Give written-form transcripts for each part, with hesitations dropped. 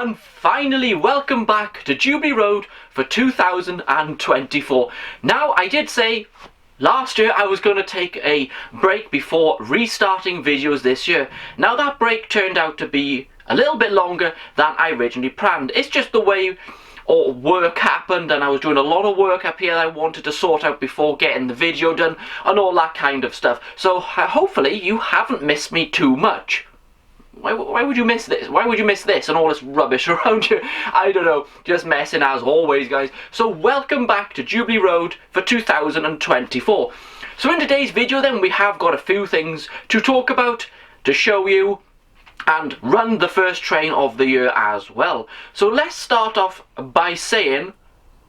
everyone, finally welcome back to Jubilee Road for 2024. Now, I did say last year I was going to take a break before restarting videos this year. Now that break turned out to be a little bit longer than I originally planned. It's just the way work happened, and I was doing a lot of work up here that I wanted to sort out before getting the video done and all that kind of stuff. So hopefully you haven't missed me too much. Why would you miss this? Why would you miss this and all this rubbish around you? I don't know, just messing as always, guys. So welcome back to Jubilee Road for 2024. So in today's video then, we have got a few things to talk about, to show you, and run the first train of the year as well. So let's start off by saying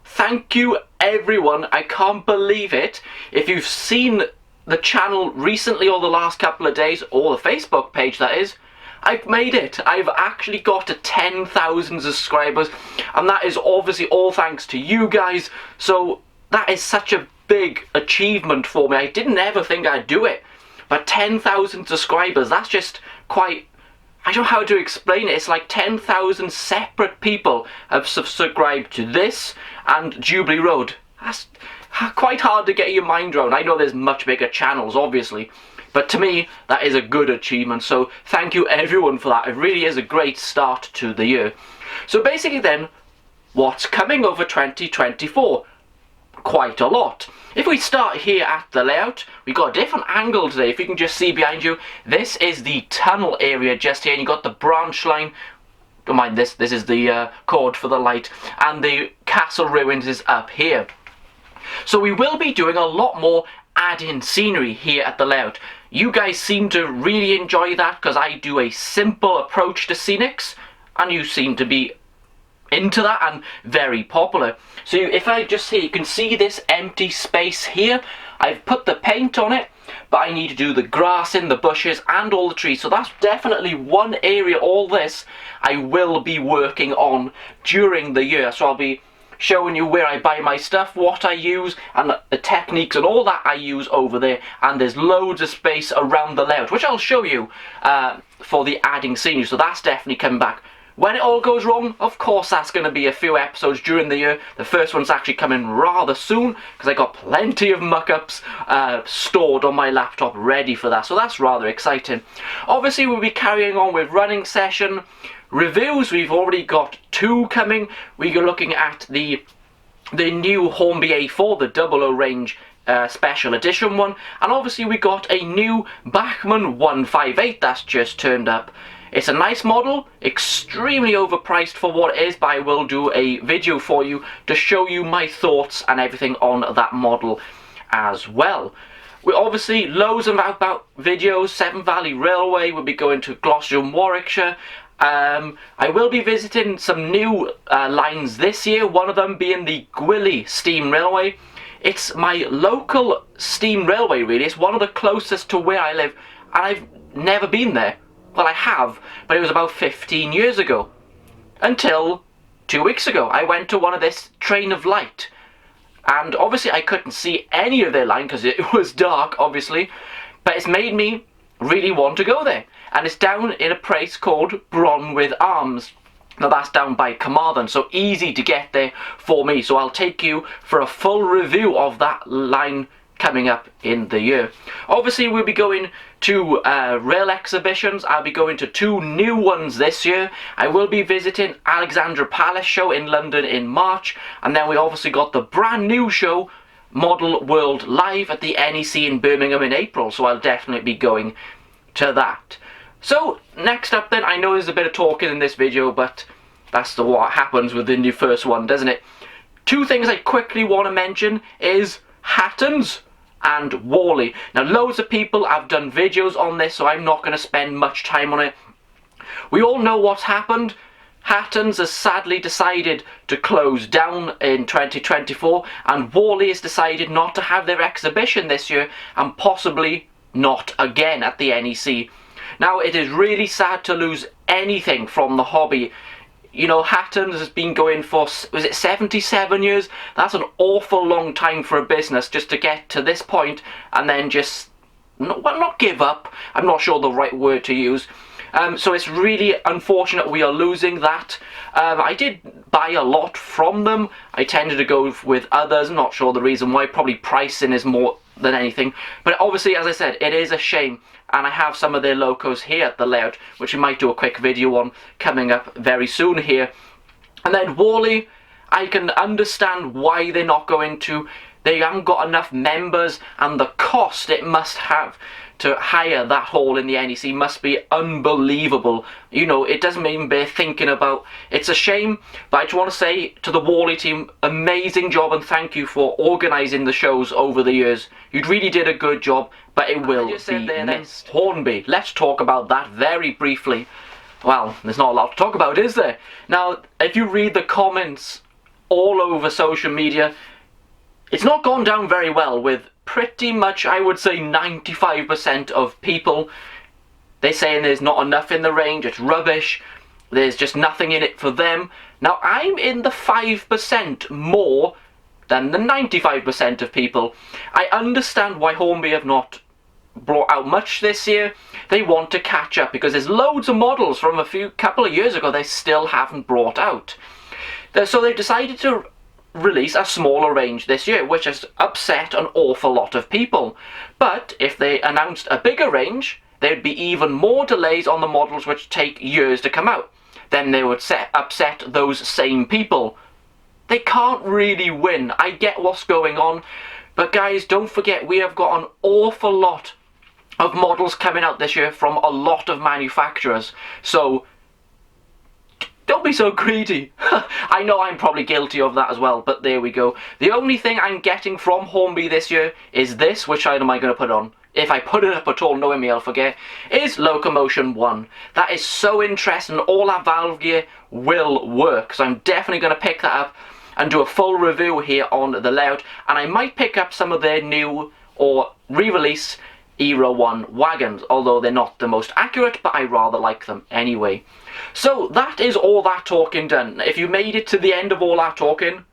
thank you everyone. I can't believe it. If you've seen the channel recently or the last couple of days, or the Facebook page that is, I've made it. I've actually got to 10,000 subscribers, and that is obviously all thanks to you guys. So that is such a big achievement for me. I didn't ever think I'd do it, but 10,000 subscribers, that's just quite, I don't know how to explain it. It's like 10,000 separate people have subscribed to this and Jubilee Road. That's quite hard to get your mind around. I know there's much bigger channels, obviously, but to me, that is a good achievement, so thank you everyone for that. It really is a great start to the year. So basically then, what's coming over 2024? Quite a lot. If we start here at the layout, we've got a different angle today. If you can just see behind you, this is the tunnel area just here, and you've got the branch line. Don't mind this, this is the cord for the light, and the castle ruins is up here. So we will be doing a lot more add-in scenery here at the layout. You guys seem to really enjoy that because I do a simple approach to scenics, and you seem to be into that and very popular. So if I just see, you can see this empty space here. I've put the paint on it, but I need to do the grass in, the bushes and all the trees. So that's definitely one area, all this, I will be working on during the year. So I'll be showing you where I buy my stuff, what I use, and the techniques and all that I use over there. And there's loads of space around the layout, which I'll show you for the adding scenery. So that's definitely coming back. When it all goes wrong, of course that's going to be a few episodes during the year. The first one's actually coming rather soon, because I got plenty of muck-ups stored on my laptop ready for that. So that's rather exciting. Obviously we'll be carrying on with running session. Reviews, we've already got 2 coming. We are looking at the new Hornby A4, the 00 range special edition one. And obviously we got a new Bachmann 158 that's just turned up. It's a nice model, extremely overpriced for what it is, but I will do a video for you to show you my thoughts and everything on that model as well. We obviously loads of about videos. Severn Valley Railway, we'll be going to Gloucester and Warwickshire. I will be visiting some new lines this year, one of them being the Jubilee Steam Railway. It's my local steam railway really, it's one of the closest to where I live, and I've never been there. Well, I have, but it was about 15 years ago. Until 2 weeks ago, I went to one of this train of light. And obviously I couldn't see any of their line because it was dark, obviously. But it's made me really want to go there. And it's down in a place called Bronwydd Arms. Now that's down by Carmarthen, so easy to get there for me. So I'll take you for a full review of that line coming up in the year. Obviously we'll be going to rail exhibitions. I'll be going to 2 new ones this year. I will be visiting Alexandra Palace show in London in March, and then we obviously got the brand new show Model World Live at the NEC in Birmingham in April, so I'll definitely be going to that. So next up then, I know there's a bit of talking in this video, but that's what happens with the new first one, doesn't it? 2 things I quickly want to mention is Hattons and Whalley. Now loads of people have done videos on this, so I'm not going to spend much time on it. We all know what's happened. Hattons has sadly decided to close down in 2024, and Whalley has decided not to have their exhibition this year, and possibly not again at the NEC. Now it is really sad to lose anything from the hobby. You know, Hattons has been going for, was it 77 years? That's an awful long time for a business just to get to this point and then just, not give up. I'm not sure the right word to use. So it's really unfortunate we are losing that. I did buy a lot from them. I tended to go with others. I'm not sure the reason why. Probably pricing is more than anything. But obviously, as I said, it is a shame. And I have some of their locos here at the layout, which I might do a quick video on coming up very soon here. And then Wally, I can understand why they're not going to. They haven't got enough members, and the cost it must have to hire that hall in the NEC must be unbelievable. You know, it doesn't even bear thinking about. It's a shame, but I just want to say to the Wally team, amazing job, and thank you for organising the shows over the years. You really did a good job, but it will be missed. Hornby, let's talk about that very briefly. Well, there's not a lot to talk about, is there? Now, if you read the comments all over social media, it's not gone down very well with pretty much, I would say, 95% of people. They're saying there's not enough in the range, it's rubbish, there's just nothing in it for them. Now, I'm in the 5% more than the 95% of people. I understand why Hornby have not brought out much this year. They want to catch up because there's loads of models from a couple of years ago they still haven't brought out. So they've decided to release a smaller range this year, which has upset an awful lot of people. But if they announced a bigger range, there'd be even more delays on the models which take years to come out. Then they would upset those same people. They can't really win. I get what's going on, but guys, don't forget we have got an awful lot of models coming out this year from a lot of manufacturers. So don't be so greedy. I know I'm probably guilty of that as well, but there we go. The only thing I'm getting from Hornby this year is this. Which item am I going to put on? If I put it up at all, knowing me, I'll forget. Is Locomotion 1. That is so interesting. All that valve gear will work. So I'm definitely going to pick that up and do a full review here on the layout. And I might pick up some of their new or re-release Era 1 wagons, although they're not the most accurate, but I rather like them anyway. So that is all that talking done. If you made it to the end of all that talking,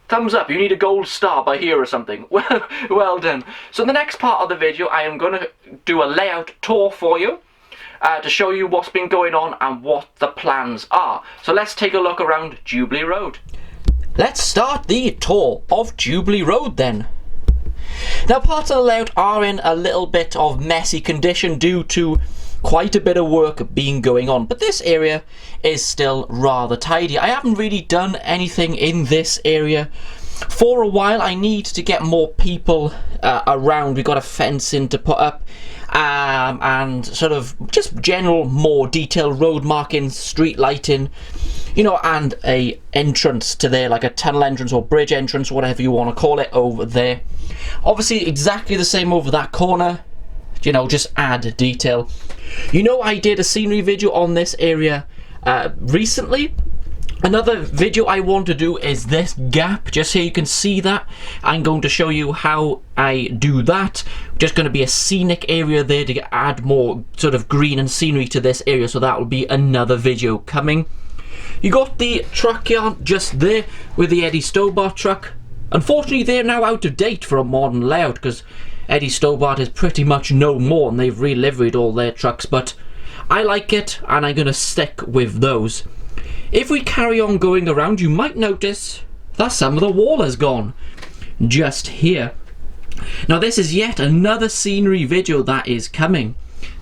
thumbs up. You need a gold star by here or something. Well done. So in the next part of the video, I am going to do a layout tour for you to show you what's been going on and what the plans are. So let's take a look around Jubilee Road. Let's start the tour of Jubilee Road then. Now, parts of the layout are in a little bit of messy condition due to quite a bit of work being going on, but this area is still rather tidy. I haven't really done anything in this area for a while. I need to get more people around. We've got a fence in to put up and sort of just general more detailed road markings, street lighting, you know, and a entrance to there, like a tunnel entrance or bridge entrance, whatever you want to call it, over there. Obviously exactly the same over that corner, you know, just add detail. You know, I did a scenery video on this area recently. Another video I want to do is this gap, just so you can see that. I'm going to show you how I do that. Just going to be a scenic area there to add more sort of green and scenery to this area, so that will be another video coming. You got the truck yard just there with the Eddie Stobart truck. Unfortunately, they're now out of date for a modern layout because Eddie Stobart is pretty much no more and they've re-liveried all their trucks, but I like it and I'm going to stick with those. If we carry on going around, you might notice that some of the wall has gone just here. Now this is yet another scenery video that is coming.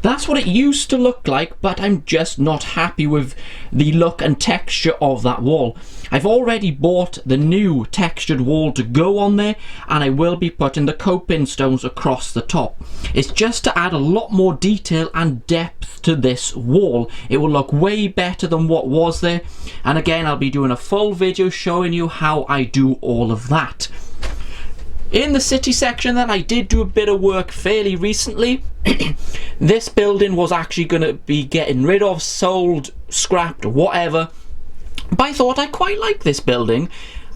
That's what it used to look like, but I'm just not happy with the look and texture of that wall. I've already bought the new textured wall to go on there, and I will be putting the coping stones across the top. It's just to add a lot more detail and depth to this wall. It will look way better than what was there, and again I'll be doing a full video showing you how I do all of that. In the city section then, I did do a bit of work fairly recently. This building was actually going to be getting rid of, sold, scrapped, whatever. But I thought I quite like this building,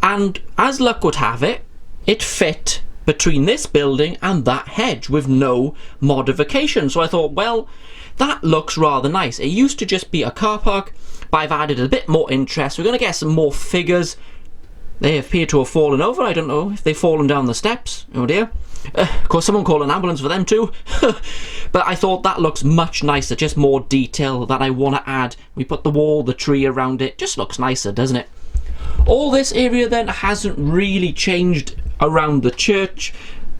and as luck would have it, it fit between this building and that hedge with no modification. So I thought, well, that looks rather nice. It used to just be a car park, but I've added a bit more interest. We're going to get some more figures They appear to have fallen over. I don't know if they've fallen down the steps. Oh dear. Of course, someone called an ambulance for them too. But I thought that looks much nicer, just more detail that I want to add. We put the wall, the tree around it, just looks nicer, doesn't it? All this area then hasn't really changed around the church.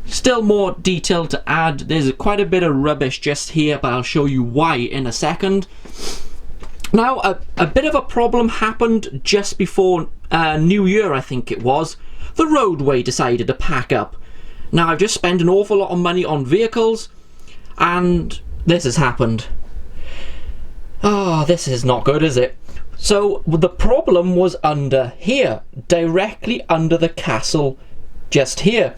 Still more detail to add. There's quite a bit of rubbish just here, but I'll show you why in a second. Now, a bit of a problem happened just before New Year, I think it was. The roadway decided to pack up. Now, I've just spent an awful lot of money on vehicles, and this has happened. Oh, this is not good, is it? So, the problem was under here, directly under the castle, just here.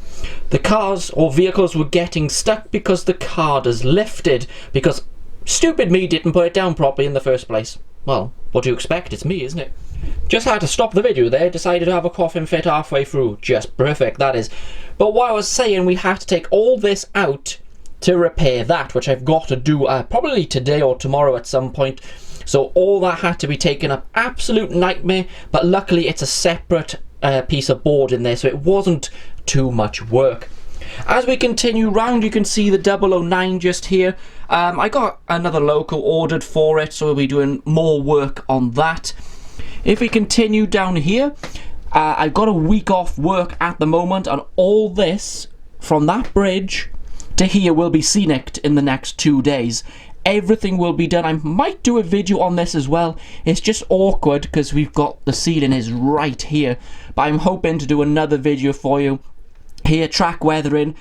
The cars or vehicles were getting stuck because the card is lifted, because stupid me didn't put it down properly in the first place. Well, what do you expect? It's me, isn't it? Just had to stop the video there, decided to have a coughing fit halfway through. Just perfect, that is. But what I was saying, we had to take all this out to repair that, which I've got to do probably today or tomorrow at some point. So all that had to be taken up. Absolute nightmare, but luckily it's a separate piece of board in there, so it wasn't too much work. As we continue round, you can see the 009 just here. I got another local ordered for it, so we'll be doing more work on that. If we continue down here, I've got a week off work at the moment, and all this from that bridge to here will be scenic in the next 2 days. Everything will be done. I might do a video on this as well. It's just awkward because we've got the ceiling is right here, but I'm hoping to do another video for you here, track weathering,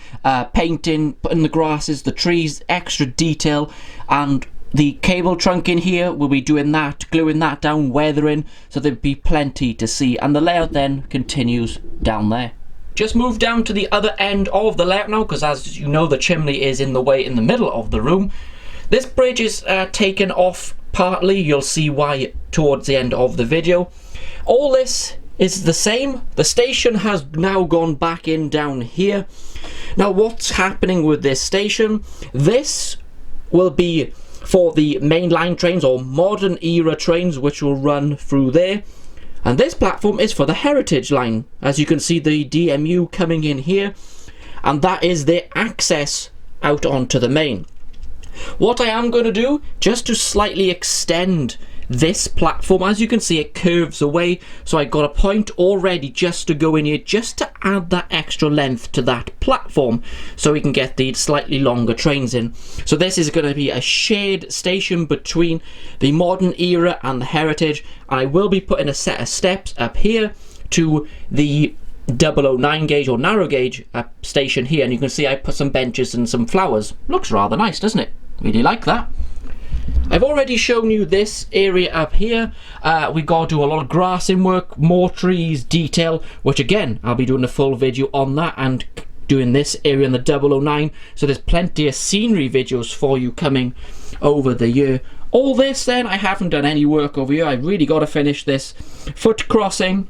painting, putting the grasses, the trees, extra detail, and the cable trunk in here, we'll be doing that, gluing that down, weathering, so there'll be plenty to see. And the layout then continues down there. Just move down to the other end of the layout now, because as you know, the chimney is in the way in the middle of the room. This bridge is taken off partly. You'll see why towards the end of the video. All this is the same. The station has now gone back in down here. Now, what's happening with this station? This will be for the mainline trains or modern era trains, which will run through there. And this platform is for the heritage line. As you can see, the DMU coming in here, and that is their access out onto the main. What I am going to do, just to slightly extend this platform, as you can see it curves away, so I got a point already just to go in here, just to add that extra length to that platform, so we can get the slightly longer trains in. So this is going to be a shared station between the modern era and the heritage, and I will be putting a set of steps up here to the 009 gauge or narrow gauge station here, and you can see I put some benches and some flowers. Looks rather nice, doesn't it? Really like that. I've already shown you this area up here. We've got to do a lot of grassing work, more trees, detail, which again, I'll be doing a full video on that and doing this area in the 009. So there's plenty of scenery videos for you coming over the year. All this then, I haven't done any work over here. I've really got to finish this foot crossing.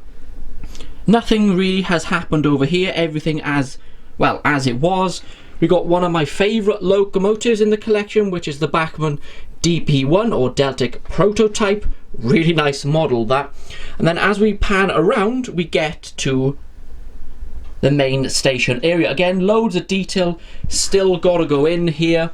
Nothing really has happened over here. Everything as well as it was. We got one of my favourite locomotives in the collection, which is the Bachmann DP1 or Deltic prototype. Really nice model, that. And then as we pan around, we get to the main station area. Again, loads of detail still got to go in here.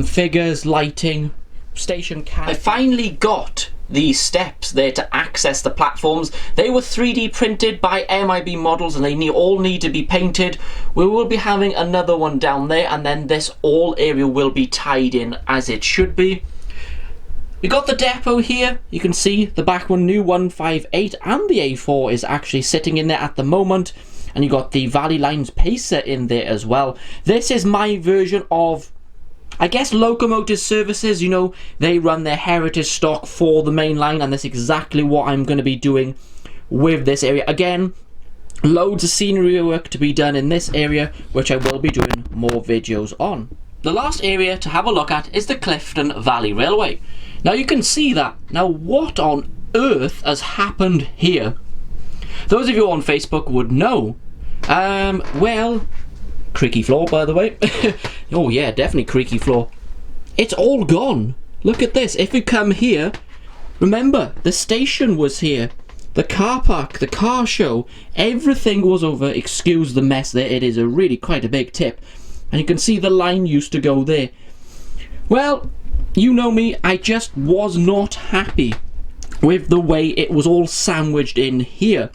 Figures, lighting, station cab. I finally got these steps there to access the platforms. They were 3D printed by MIB models, and they all need to be painted. We will be having another one down there, and then this all area will be tied in as it should be. We got the depot here. You can see the Bachmann new 158 and the A4 is actually sitting in there at the moment, and you got the Valley Lines Pacer in there as well. This is my version of, I guess, locomotive services. You know, they run their heritage stock for the main line, and that's exactly what I'm going to be doing with this area. Again, loads of scenery work to be done in this area, which I will be doing more videos on. The last area to have a look at is the Clifton Valley Railway. Now you can see that. Now what on earth has happened here? Those of you on Facebook would know. Well, creaky floor, by the way. Oh yeah, definitely creaky floor. It's all gone. Look at this. If you come here, remember the station was here. the car park, the car show, everything was over. Excuse the mess there, it is really quite a big tip. And you can see the line used to go there. Well, you know me, I just was not happy with the way it was all sandwiched in here.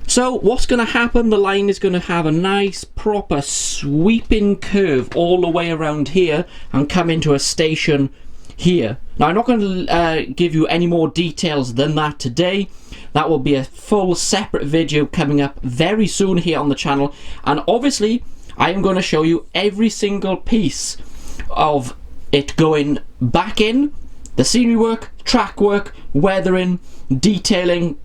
So what's going to happen, the line is going to have a nice proper sweeping curve all the way around here and come into a station here. Now I'm not going to give you any more details than that today. That will be a full separate video coming up very soon here on the channel, and obviously I am going to show you every single piece of it going back in, the scenery work, track work, weathering, detailing,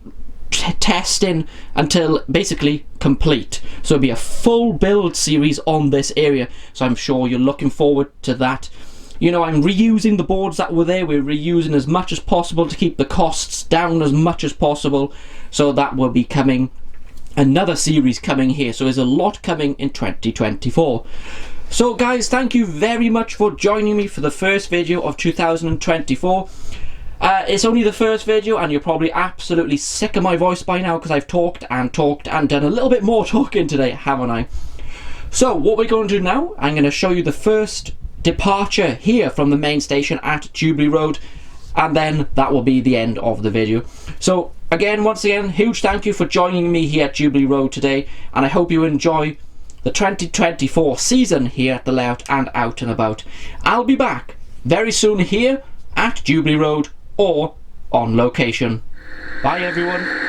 testing, until basically complete. So it'll be a full build series on this area, so I'm sure you're looking forward to that. You know, I'm reusing the boards that were there. We're reusing as much as possible to keep the costs down as much as possible, so that will be coming, another series coming here. So there's a lot coming in 2024. So guys, thank you very much for joining me for the first video of 2024. It's only the first video and you're probably absolutely sick of my voice by now, because I've talked and done a little bit more talking today, haven't I? So what we're going to do now, I'm going to show you the first departure here from the main station at Jubilee Road, and then that will be the end of the video. So again, once again, huge thank you for joining me here at Jubilee Road today, and I hope you enjoy the 2024 season here at the layout and out and about. I'll be back very soon here at Jubilee Road or on location. Bye everyone.